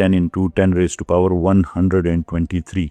10 × 10⁻123।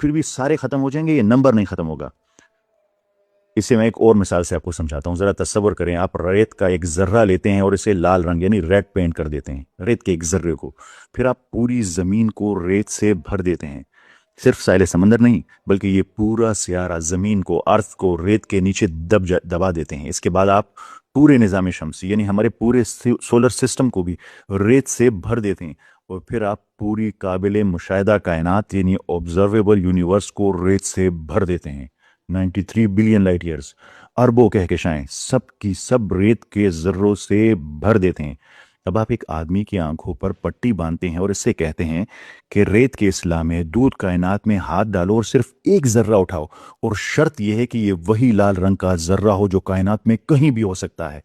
پھر بھی سارے ختم ہو جائیں گے, یہ نمبر نہیں ختم ہوگا. اسے میں ایک اور مثال سے آپ کو سمجھاتا ہوں. ذرا تصور کریں, آپ ریت کا ایک ذرہ لیتے ہیں اور اسے لال رنگ یعنی ریڈ پینٹ کر دیتے ہیں, ریت کے ایک ذرے کو. پھر آپ پوری زمین کو ریت سے بھر دیتے ہیں. صرف ساحل سمندر نہیں بلکہ یہ پورا سیارہ زمین کو, ارتھ کو ریت کے نیچے دبا دیتے ہیں. اس کے بعد آپ پورے نظام شمسی یعنی ہمارے پورے سولر سسٹم کو بھی ریت سے بھر دیتے ہیں. اور پھر آپ پوری قابل مشاہدہ کائنات یعنی آبزرویبل یونیورس کو ریت سے بھر دیتے ہیں. 93 بلین لائٹ ایئرز, اربوں کہکشائیں, سب کی سب ریت کے ذروں سے بھر دیتے ہیں. اب آپ ایک آدمی کی آنکھوں پر پٹی باندھتے ہیں اور اس سے کہتے ہیں کہ ریت کے اصلاح میں دودھ کائنات میں ہاتھ ڈالو اور صرف ایک ذرہ اٹھاؤ, اور شرط یہ ہے کہ یہ وہی لال رنگ کا ذرہ ہو جو کائنات میں کہیں بھی ہو سکتا ہے.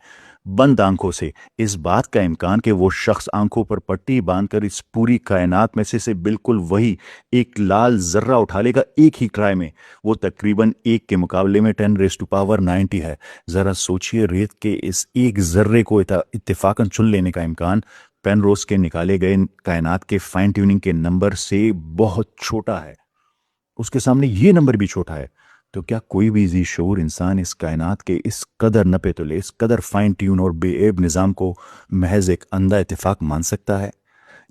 بند آنکھوں سے اس بات کا امکان کہ وہ شخص آنکھوں پر پٹی باندھ کر اس پوری کائنات میں سے بالکل وہی ایک لال ذرہ اٹھا لے گا ایک ہی ٹرائی میں, وہ تقریباً 1 کے مقابلے میں 10⁻90 ہے. ذرا سوچئے, ریت کے اس ایک ذرے کو اتفاقاً چن لینے کا امکان پینروز کے نکالے گئے کائنات کے فائن ٹیوننگ کے نمبر سے بہت چھوٹا ہے. اس کے سامنے یہ نمبر بھی چھوٹا ہے. تو کیا کوئی بھی ذی شعور انسان اس کائنات کے اس قدر نپے تلے, اس قدر فائن ٹیون اور بے عیب نظام کو محض ایک اندھا اتفاق مان سکتا ہے؟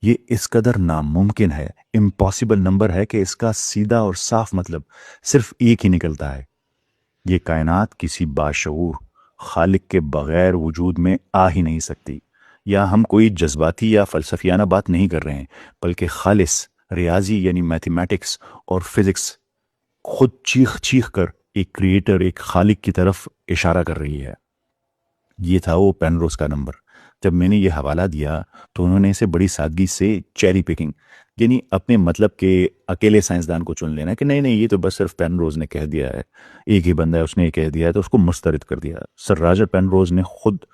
یہ اس قدر ناممکن ہے, امپاسبل نمبر ہے کہ اس کا سیدھا اور صاف مطلب صرف ایک ہی نکلتا ہے. یہ کائنات کسی باشعور خالق کے بغیر وجود میں آ ہی نہیں سکتی. یا ہم کوئی جذباتی یا فلسفیانہ بات نہیں کر رہے ہیں, بلکہ خالص ریاضی یعنی میتھمیٹکس اور فزکس خود چیخ چیخ کر ایک کریٹر, ایک خالق کی طرف اشارہ کر رہی ہے. یہ تھا وہ پینروز کا نمبر. جب میں نے یہ حوالہ دیا تو انہوں نے اسے بڑی سادگی سے چیری پکنگ یعنی اپنے مطلب کے اکیلے سائنسدان کو چن لینا کہ نہیں یہ تو بس صرف پینروز نے کہہ دیا ہے, ایک ہی بندہ ہے اس نے یہ کہہ دیا ہے تو اس کو مسترد کر دیا. سر راجر پینروز نے خود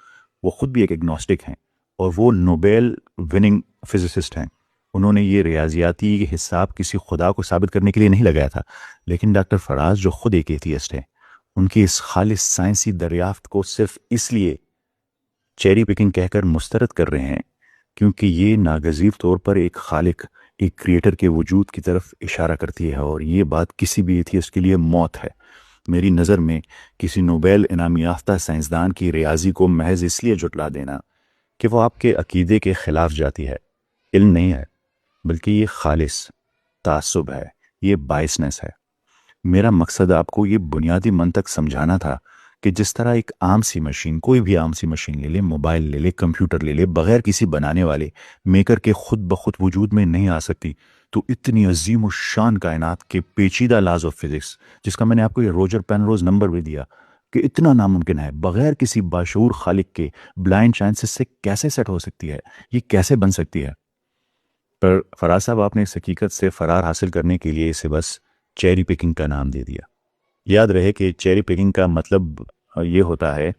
بھی ایک ایگنوسٹک ہیں اور وہ نوبیل وننگ فزسسٹ ہیں. انہوں نے یہ ریاضیاتی حساب کسی خدا کو ثابت کرنے کے لیے نہیں لگایا تھا, لیکن ڈاکٹر فراز جو خود ایک ایتھیسٹ ہیں, ان کی اس خالص سائنسی دریافت کو صرف اس لیے چیری پکنگ کہہ کر مسترد کر رہے ہیں کیونکہ یہ ناگزیر طور پر ایک خالق, ایک کریٹر کے وجود کی طرف اشارہ کرتی ہے, اور یہ بات کسی بھی ایتھیسٹ کے لیے موت ہے. میری نظر میں کسی نوبیل انعام یافتہ سائنسدان کی ریاضی کو محض اس لیے جھٹلا دینا کہ وہ آپ کے عقیدے کے خلاف جاتی ہے, علم نہیں ہے بلکہ یہ خالص تعصب ہے, یہ بائسنس ہے. میرا مقصد آپ کو یہ بنیادی منطق سمجھانا تھا کہ جس طرح ایک عام سی مشین, کوئی بھی عام سی مشین لے لے, موبائل لے لے, کمپیوٹر لے لے, بغیر کسی بنانے والے میکر کے خود بخود وجود میں نہیں آ سکتی, تو اتنی عظیم و شان کائنات کے پیچیدہ لاز آف فزکس, جس کا میں نے آپ کو یہ روجر پینروز نمبر بھی دیا, کہ اتنا ناممکن ہے بغیر کسی باشعور خالق کے بلائنڈ چانسز سے کیسے سیٹ ہو سکتی ہے, یہ کیسے بن سکتی ہے. پر فراز صاحب آپ نے اس حقیقت سے فرار حاصل کرنے کے لیے اسے بس چیری پکنگ کا نام دے دیا. یاد رہے کہ چیری پکنگ کا مطلب یہ ہوتا ہے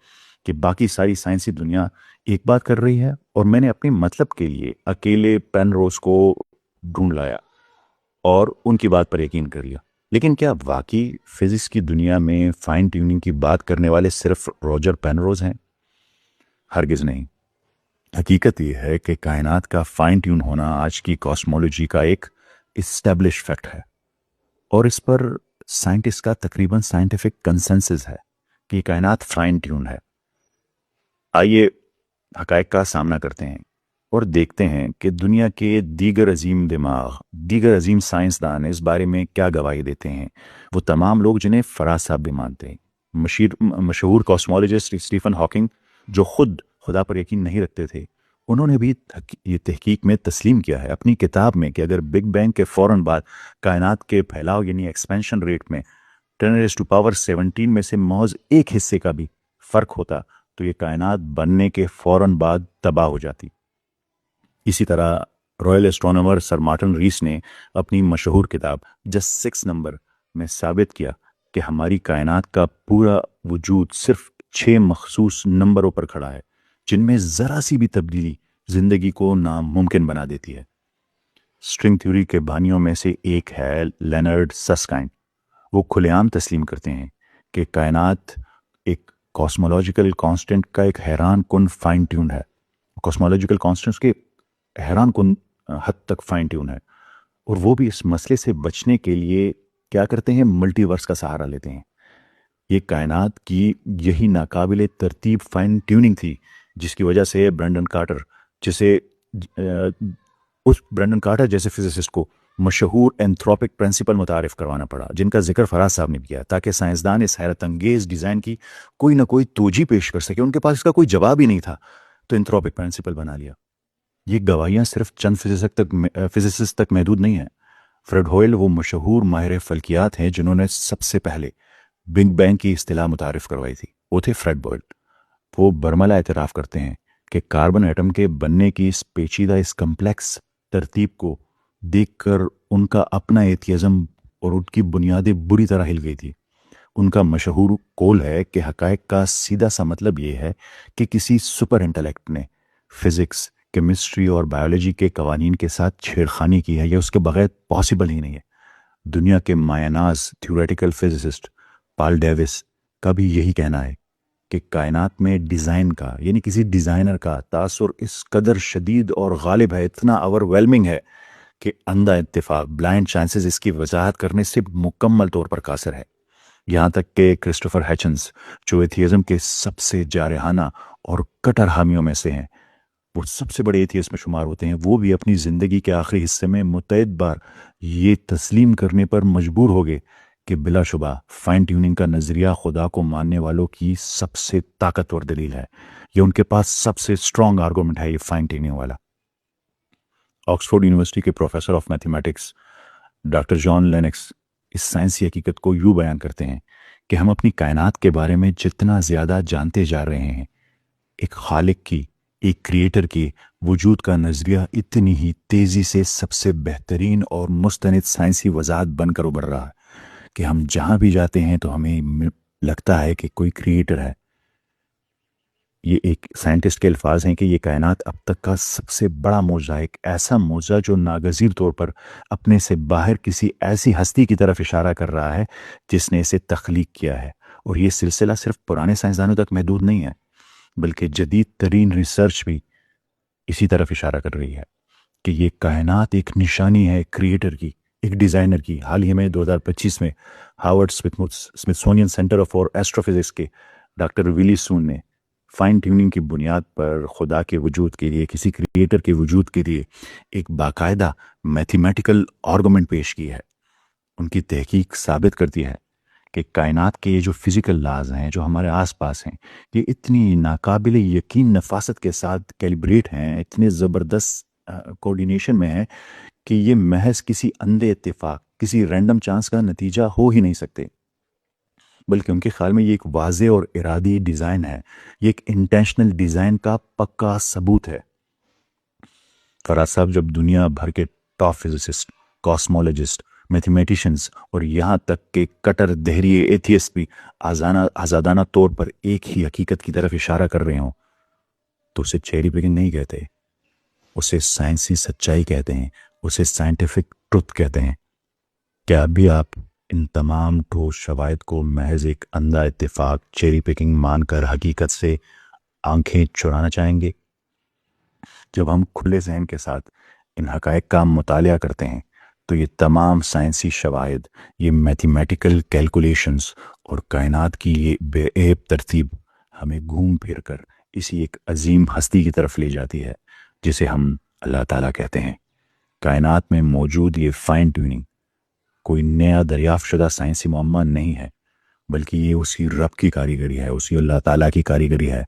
کہ باقی ساری سائنسی دنیا ایک بات کر رہی ہے اور میں نے اپنے مطلب کے لیے اکیلے پینروز کو ڈھونڈ لایا اور ان کی بات پر یقین کر لیا. لیکن کیا واقعی فزکس کی دنیا میں فائن ٹیوننگ کی بات کرنے والے صرف روجر پینروز ہیں؟ ہرگز نہیں. حقیقت یہ ہے کہ کائنات کا فائن ٹیون ہونا آج کی کاسمولوجی کا ایک اسٹیبلش فیکٹ ہے, اور اس پر سائنٹسٹ کا تقریباً سائنٹیفک کنسنسس ہے کہ کائنات فائن ٹیون ہے. آئیے حقائق کا سامنا کرتے ہیں اور دیکھتے ہیں کہ دنیا کے دیگر عظیم دماغ, دیگر عظیم سائنسدان اس بارے میں کیا گواہی دیتے ہیں. وہ تمام لوگ جنہیں فراز صاحب بھی مانتے ہیں. مشہور کاسمولوجسٹ اسٹیفن ہاکنگ جو خود خدا پر یقین نہیں رکھتے تھے, انہوں نے بھی یہ تحقیق میں تسلیم کیا ہے اپنی کتاب میں کہ اگر بگ بینگ کے فوراً بعد کائنات کے پھیلاؤ یعنی ایکسپینشن ریٹ میں 10⁻17 میں سے محض ایک حصے کا بھی فرق ہوتا تو یہ کائنات بننے کے فوراً بعد تباہ ہو جاتی. اسی طرح رائل اسٹرونومر سر مارٹن ریس نے اپنی مشہور کتاب جسٹ 6 نمبر میں ثابت کیا کہ ہماری کائنات کا پورا وجود صرف 6 مخصوص نمبروں پر کھڑا ہے جن میں ذرا سی بھی تبدیلی زندگی کو ناممکن بنا دیتی ہے. سٹرنگ تھیوری کے بانیوں میں سے ایک ہے لینرڈ سسکائن. وہ کھلے عام تسلیم کرتے ہیں کہ کائنات ایک کاسمولوجیکل کانسٹنٹ کا ایک حیران کن فائن ٹیون ہے. کاسمولوجیکل کانسٹنٹس کے حیران کن حد تک فائن ٹیون ہے, اور وہ بھی اس مسئلے سے بچنے کے لیے کیا کرتے ہیں؟ ملٹی ورس کا سہارا لیتے ہیں. یہ کائنات کی یہی ناقابل ترتیب فائن ٹیوننگ تھی جس کی وجہ سے برینڈن کارٹر جیسے فزسسٹ کو مشہور اینتھروپک پرنسپل متعارف کروانا پڑا، جن کا ذکر فراز صاحب نے بھی کیا، تاکہ سائنسدان اس حیرت انگیز ڈیزائن کی کوئی نہ کوئی توجیہ پیش کر سکے. ان کے پاس اس کا کوئی جواب ہی نہیں تھا تو اینتھروپک پرنسپل بنا لیا. یہ گواہیاں صرف چند فزسسٹ تک محدود نہیں ہیں. فریڈ ہوئل وہ مشہور ماہر فلکیات ہیں جنہوں نے سب سے پہلے بگ بینگ کی اصطلاح متعارف کروائی تھی. وہ تھے فریڈ ہوئل. وہ برملا اعتراف کرتے ہیں کہ کاربن ایٹم کے بننے کی اس پیچیدہ اس کمپلیکس ترتیب کو دیکھ کر ان کا اپنا ایتھیزم اور ان کی بنیادیں بری طرح ہل گئی تھی. ان کا مشہور قول ہے کہ حقائق کا سیدھا سا مطلب یہ ہے کہ کسی سپر انٹلیکٹ نے فزکس، کیمسٹری اور بایولوجی کے قوانین کے ساتھ چھیڑخانی کی ہے. یہ اس کے بغیر پاسبل ہی نہیں ہے. دنیا کے مایہ ناز تھیوریٹیکل فزسسٹ پال ڈیوس کا بھی یہی کہنا ہے کہ کائنات میں ڈیزائن کا، یعنی کسی ڈیزائنر کا تاثر اس قدر شدید اور غالب ہے، اتنا اوور ویلمنگ ہے کہ اندھا اتفاق، بلائنڈ چانسز اس کی وضاحت کرنے سے مکمل طور پر قاصر ہے. یہاں تک کہ کرسٹوفر ہیچنز جو ایتھیزم کے سب سے جارحانہ اور کٹر حامیوں میں سے ہیں، وہ سب سے بڑے ایتھیسٹ میں شمار ہوتے ہیں، وہ بھی اپنی زندگی کے آخری حصے میں متعدد بار یہ تسلیم کرنے پر مجبور ہو گئے کہ بلا شبہ فائن ٹیوننگ کا نظریہ خدا کو ماننے والوں کی سب سے طاقتور دلیل ہے. یہ ان کے پاس سب سے اسٹرانگ آرگومنٹ ہے، یہ فائن ٹیوننگ والا. آکسفورڈ یونیورسٹی کے professor of mathematics doctor John Lennox اس سائنسی حقیقت کو یوں بیان کرتے ہیں کہ ہم اپنی کائنات کے بارے میں جتنا زیادہ جانتے جا رہے ہیں، ایک خالق کی، ایک کریٹر کے وجود کا نظریہ اتنی ہی تیزی سے سب سے بہترین اور مستند سائنسی وضاحت بن کر ابھر رہا ہے کہ ہم جہاں بھی جاتے ہیں تو ہمیں لگتا ہے کہ کوئی کریٹر ہے. یہ ایک سائنٹسٹ کے الفاظ ہیں کہ یہ کائنات اب تک کا سب سے بڑا معجزہ ہے، ایک ایسا معجزہ جو ناگزیر طور پر اپنے سے باہر کسی ایسی ہستی کی طرف اشارہ کر رہا ہے جس نے اسے تخلیق کیا ہے. اور یہ سلسلہ صرف پرانے سائنسدانوں تک محدود نہیں ہے، بلکہ جدید ترین ریسرچ بھی اسی طرف اشارہ کر رہی ہے کہ یہ کائنات ایک نشانی ہے کریٹر کی، ایک ڈیزائنر کی. حال ہی میں 2025 میں Harvard Smithsonian center for astrophysics کے ڈاکٹر ویلی سون نے فائن ٹیوننگ کی بنیاد پر خدا کے وجود کے لیے، کسی کریٹر کے وجود کے لیے ایک باقاعدہ میتھمیٹیکل آرگومنٹ پیش کی ہے. ان کی تحقیق ثابت کرتی ہے کہ کائنات کے یہ جو فزیکل لاز ہیں جو ہمارے آس پاس ہیں، یہ اتنی ناقابل یقین نفاست کے ساتھ کیلیبریٹ ہیں، اتنے زبردست کوآرڈینیشن میں ہیں کہ یہ محض کسی اندھے اتفاق، کسی رینڈم چانس کا نتیجہ ہو ہی نہیں سکتے، بلکہ ان کے خیال میں یہ ایک واضح اور ارادی ڈیزائن ہے، یہ ایک انٹینشنل ڈیزائن کا پکا ثبوت ہے. فراز صاحب جب دنیا بھر کے ٹاپ فزسسٹ، کاسمولوجسٹ، میتھمیٹیشنز اور یہاں تک کہ کٹر دہری ایتھیسٹ بھی آزادانہ طور پر ایک ہی حقیقت کی طرف اشارہ کر رہے ہوں تو اسے چیری پکنگ نہیں کہتے، اسے سائنسی سچائی کہتے ہیں، اسے سائنٹیفک ٹروتھ کہتے ہیں. کیا ابھی آپ ان تمام ٹھوس شواہد کو محض ایک اندھا اتفاق، چیری پکنگ مان کر حقیقت سے آنکھیں چرانا چاہیں گے؟ جب ہم کھلے ذہن کے ساتھ ان حقائق کا مطالعہ کرتے ہیں تو یہ تمام سائنسی شواہد، یہ میتھمیٹیکل کیلکولیشنز اور کائنات کی یہ بے عیب ترتیب ہمیں گھوم پھر کر اسی ایک عظیم ہستی کی طرف لے جاتی ہے جسے ہم اللہ تعالیٰ کہتے ہیں. کائنات میں موجود یہ فائن ٹیوننگ کوئی نیا دریافت شدہ سائنسی معمہ نہیں ہے، بلکہ یہ اسی رب کی کاریگری ہے، اسی اللہ تعالیٰ کی کاریگری ہے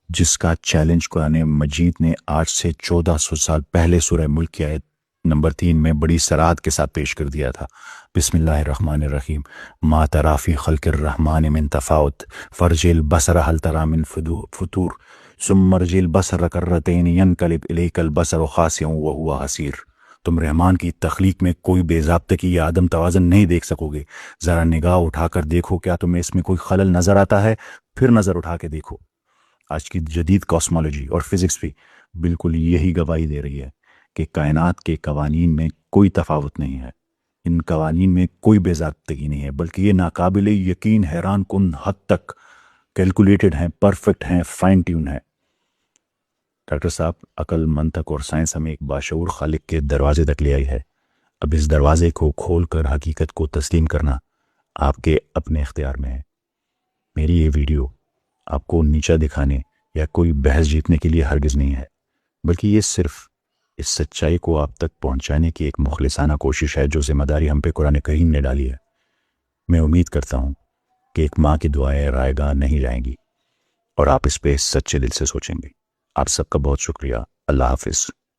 جس کا چیلنج قرآن مجید نے آج سے 1400 سال پہلے سورہ ملک کی آیت نمبر 3 میں بڑی سرعت کے ساتھ پیش کر دیا تھا. بسم اللہ الرحمن الرحیم. ما تری فی خلق الرحمن من تفاوت فرجع البصر هل تری من فطور ثم ارجع البصر کرتین ینقلب الیک البصر خاسئا وهو حسیر. تم رحمان کی تخلیق میں کوئی بے ضابطگی یا عدم توازن نہیں دیکھ سکو گے. ذرا نگاہ اٹھا کر دیکھو، کیا تمہیں اس میں کوئی خلل نظر آتا ہے؟ پھر نظر اٹھا کے دیکھو. آج کی جدید کاسمولوجی اور فزکس بھی بالکل یہی گواہی دے رہی ہے کہ کائنات کے قوانین میں کوئی تفاوت نہیں ہے، ان قوانین میں کوئی بے ضابطگی نہیں ہے، بلکہ یہ ناقابل یقین، حیران کن حد تک کیلکولیٹڈ ہیں، پرفیکٹ ہیں، فائن ٹیون ہے. ڈاکٹر صاحب، عقل، منطق اور سائنس ہمیں ایک باشعور خالق کے دروازے تک لے آئی ہے. اب اس دروازے کو کھول کر حقیقت کو تسلیم کرنا آپ کے اپنے اختیار میں ہے۔ میری یہ ویڈیو آپ کو نیچا دکھانے یا کوئی بحث جیتنے کے لیے ہرگز نہیں ہے، بلکہ یہ صرف اس سچائی کو آپ تک پہنچانے کی ایک مخلصانہ کوشش ہے جو ذمہ داری ہم پہ قرآن کریم نے ڈالی ہے۔ میں امید کرتا ہوں کہ ایک ماں کی دعائیں رائے گاہ نہیں جائیں گی اور آپ اس پہ سچے دل سے سوچیں گے۔ آپ سب کا بہت شکریہ۔ اللہ حافظ۔